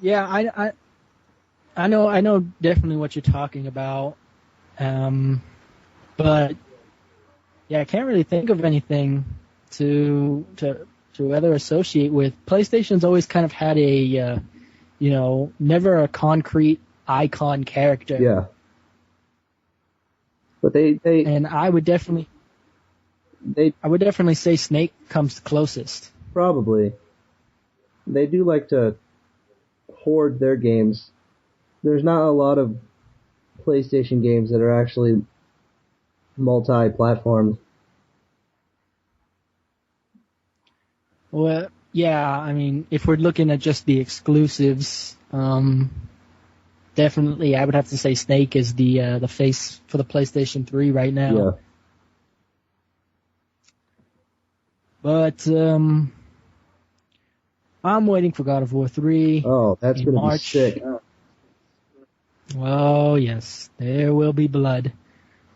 Yeah, I know definitely what you're talking about. But yeah, I can't really think of anything to rather associate with. PlayStation's always kind of had a never a concrete icon character. Yeah. But they and I would definitely say Snake comes the closest. Probably. They do like to hoard their games. There's not a lot of PlayStation games that are actually multi-platform. Well, yeah, I mean, if we're looking at just the exclusives, definitely I would have to say Snake is the face for the PlayStation 3 right now. Yeah. But I'm waiting for God of War 3. Oh, that's going to be sick. Oh, yes. There will be blood.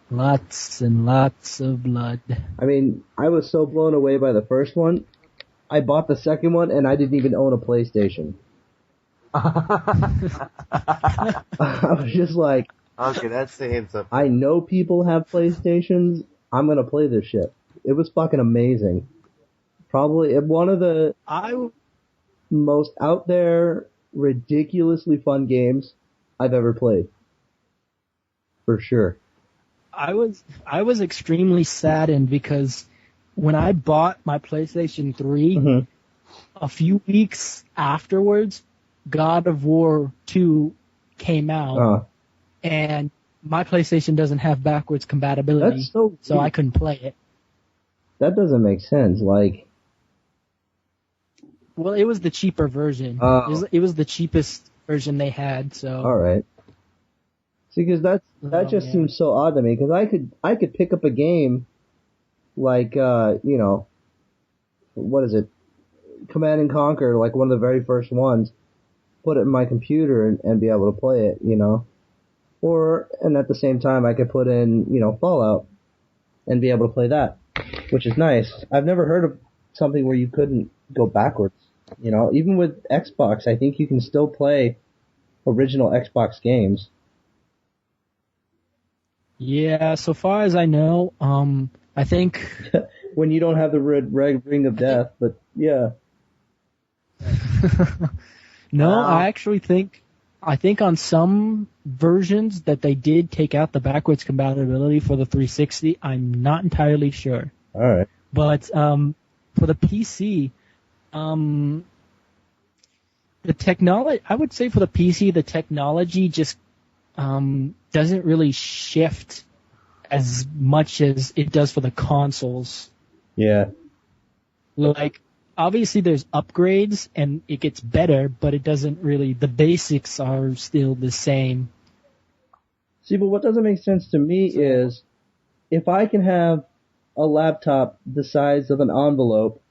Lots and lots of blood. I mean, I was so blown away by the first one. I bought the second one, and I didn't even own a PlayStation. I was just like... Okay, that's saying something. I know people have PlayStations. I'm going to play this shit. It was fucking amazing. Probably one of the most out there, ridiculously fun games I've ever played. For sure. I was extremely saddened because when I bought my PlayStation 3, a few weeks afterwards, God of War 2 came out, and my PlayStation doesn't have backwards compatibility, That's so I couldn't play it. That doesn't make sense. Like, well, it was the cheaper version. It was the cheapest version they had. So all right. See, because that just seems so odd to me. Because I could pick up a game like what is it, Command and Conquer, like one of the very first ones, put it in my computer and be able to play it, and at the same time I could put in Fallout and be able to play that, which is nice. I've never heard of something where you couldn't go backwards. Even with Xbox, I think you can still play original Xbox games. Yeah, so far as I know, I think when you don't have the red ring of death, but yeah. No, I actually think on some versions that they did take out the backwards compatibility for the 360. I'm not entirely sure. All right. But for the PC, the technology, I would say for the PC, the technology just doesn't really shift as much as it does for the consoles. Yeah. Like, obviously there's upgrades and it gets better, but it doesn't really, the basics are still the same. See, but what doesn't make sense to me is if I can have a laptop the size of an envelope,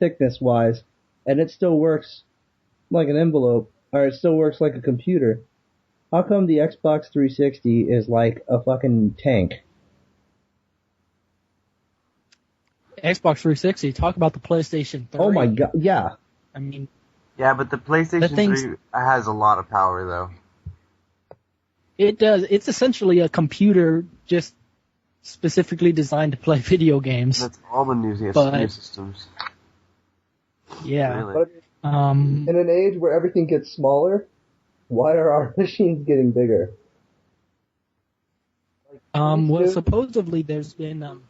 thickness-wise, and it still works like an envelope, or it still works like a computer, how come the Xbox 360 is like a fucking tank? Xbox 360, talk about the PlayStation 3. Oh my god, yeah. I mean... Yeah, but the PlayStation 3 has a lot of power, though. It does. It's essentially a computer just specifically designed to play video games. That's all the new systems. Yeah. Really. But in an age where everything gets smaller, why are our machines getting bigger? Well, supposedly there's been...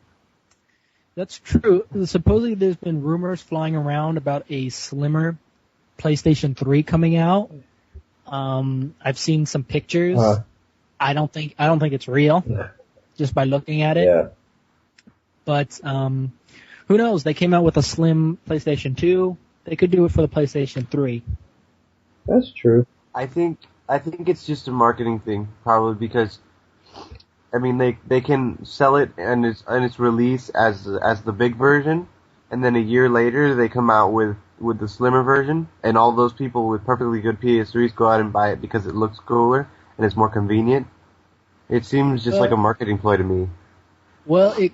that's true. Supposedly there's been rumors flying around about a slimmer PlayStation 3 coming out. I've seen some pictures. I don't think it's real, just by looking at it. Yeah. But who knows? They came out with a slim PlayStation 2. They could do it for the PlayStation 3. That's true. I think it's just a marketing thing, probably, because I mean they can sell it and its release as the big version, and then a year later they come out with the slimmer version, and all those people with perfectly good PS3s go out and buy it because it looks cooler and it's more convenient. It seems just like a marketing ploy to me. Well, it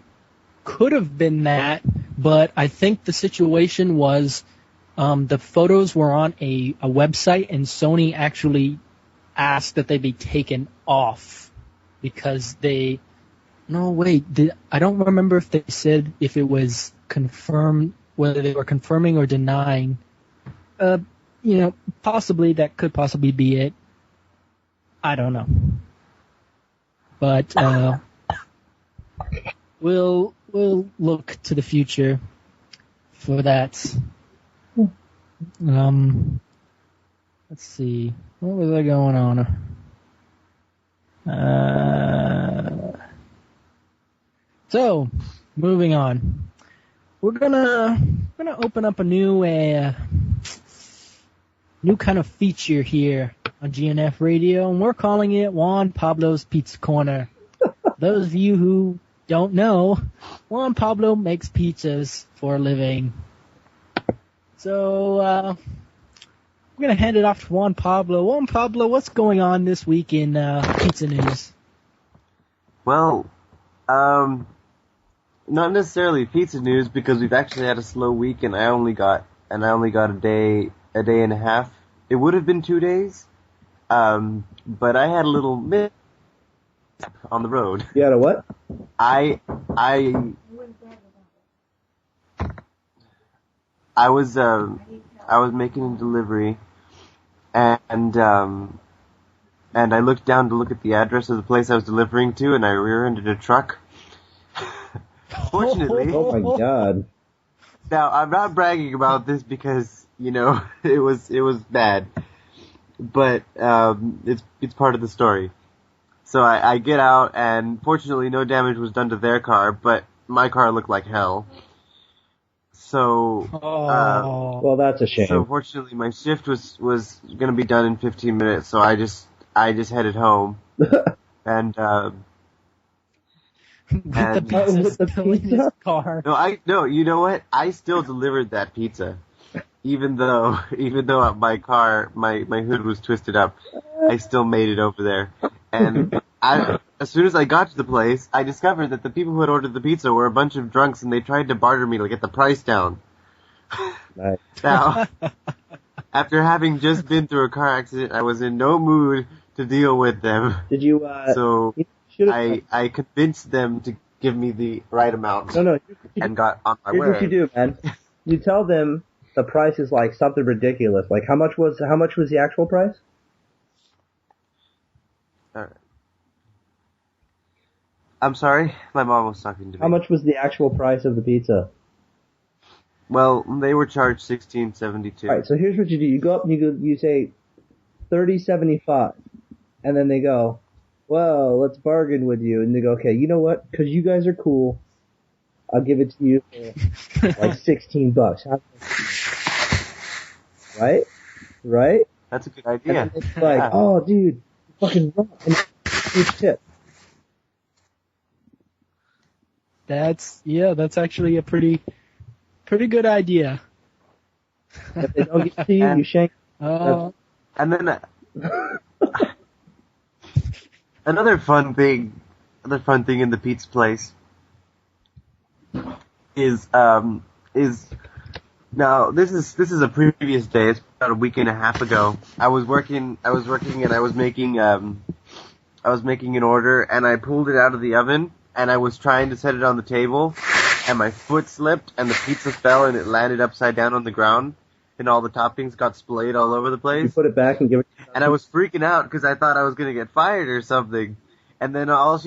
could have been that, but I think the situation was The photos were on a website, and Sony actually asked that they be taken off because they. No, wait. I don't remember if they said if it was confirmed, whether they were confirming or denying. Possibly that could possibly be it. I don't know. But we'll look to the future for that. Let's see. What was I going on? So, moving on. We're gonna open up a new kind of feature here on GNF Radio, and we're calling it Juan Pablo's Pizza Corner. Those of you who don't know, Juan Pablo makes pizzas for a living. So, we're going to hand it off to Juan Pablo. Juan Pablo, what's going on this week in pizza news? Well, not necessarily pizza news because we've actually had a slow week, and I only got a day and a half. It would have been 2 days, but I had a little mishap on the road. You had a what? I was making a delivery, and I looked down to look at the address of the place I was delivering to, and I rear-ended a truck. Fortunately. Oh my God. Now, I'm not bragging about this because, it was bad. But, it's part of the story. So I get out, and fortunately no damage was done to their car, but my car looked like hell. So, well, that's a shame. So fortunately my shift was gonna be done in 15 minutes, so I just headed home. And, with the pizza still in his car. No, you know what? I still delivered that pizza. Even though my car, my hood was twisted up, I still made it over there. And as soon as I got to the place, I discovered that the people who had ordered the pizza were a bunch of drunks, and they tried to barter me to get the price down. Nice. Now, after having just been through a car accident, I was in no mood to deal with them. Did you? So I convinced them to give me the right amount. No. And got on my way. Here's what you do, man. You tell them the price is like something ridiculous. Like how much was the actual price? I'm sorry, my mom was talking to me. How much was the actual price of the pizza? Well, they were charged $16.72. Alright, so here's what you do. You go up and you say $30.75. And then they go, well, let's bargain with you. And they go, okay, you know what? Because you guys are cool, I'll give it to you for like $16. Right? That's a good idea. And it's like, oh, dude, fucking wrong. And huge tip. That's actually a pretty good idea. If they don't get to you, you shank. And then another fun thing in the pizza place is now this is a previous day. It's about a week and a half ago. I was working and I was making an order, and I pulled it out of the oven, and I was trying to set it on the table, and my foot slipped, and the pizza fell, and it landed upside down on the ground, and all the toppings got splayed all over the place. You put it back and give it. And I was freaking out because I thought I was going to get fired or something. And then all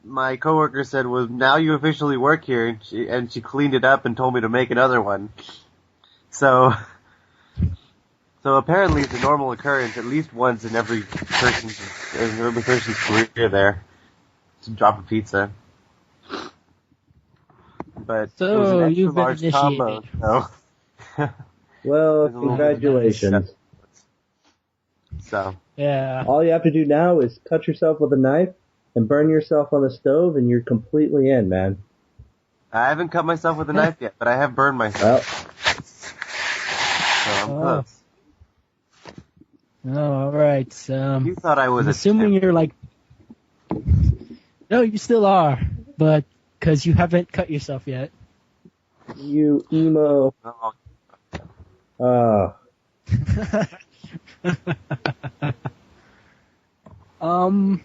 my coworker said was, "Now you officially work here," and she cleaned it up and told me to make another one. So apparently it's a normal occurrence at least once in every person's career there to drop a pizza. But it was an extra large combo, so. Well, congratulations. So. Yeah. All you have to do now is cut yourself with a knife and burn yourself on the stove, and you're completely in, man. I haven't cut myself with a knife yet, but I have burned myself. So I'm close. Oh, all right. You thought I was assuming you're like. No, you still are, but because you haven't cut yourself yet. You emo. Um,